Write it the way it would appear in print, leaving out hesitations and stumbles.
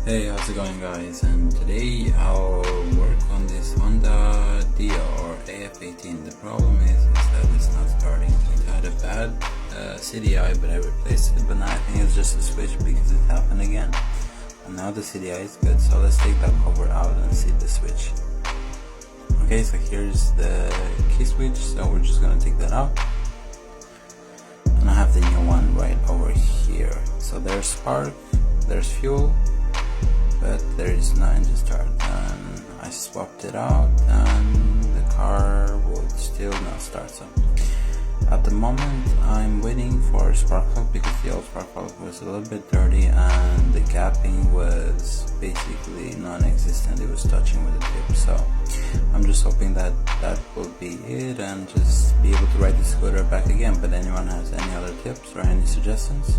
Hey, how's it going guys? And today I'll work on this Honda Dia or AF18. The problem is that it's not starting. It had a bad CDI, but I replaced it, but now I think it's just a switch because it happened again. And now the CDI is good, so let's take that cover out and see the switch. Okay, so here's the key switch, so we're just gonna take that out. And I have the new one right over here. So there's spark, there's fuel, but there is no engine start, and I swapped it out and the car would still not start. So at the moment I'm waiting for spark plug because the old spark plug was a little bit dirty and the gapping was basically non-existent. It was touching with the tip, so I'm just hoping that that will be it and just be able to ride the scooter back again. But anyone has any other tips or any suggestions?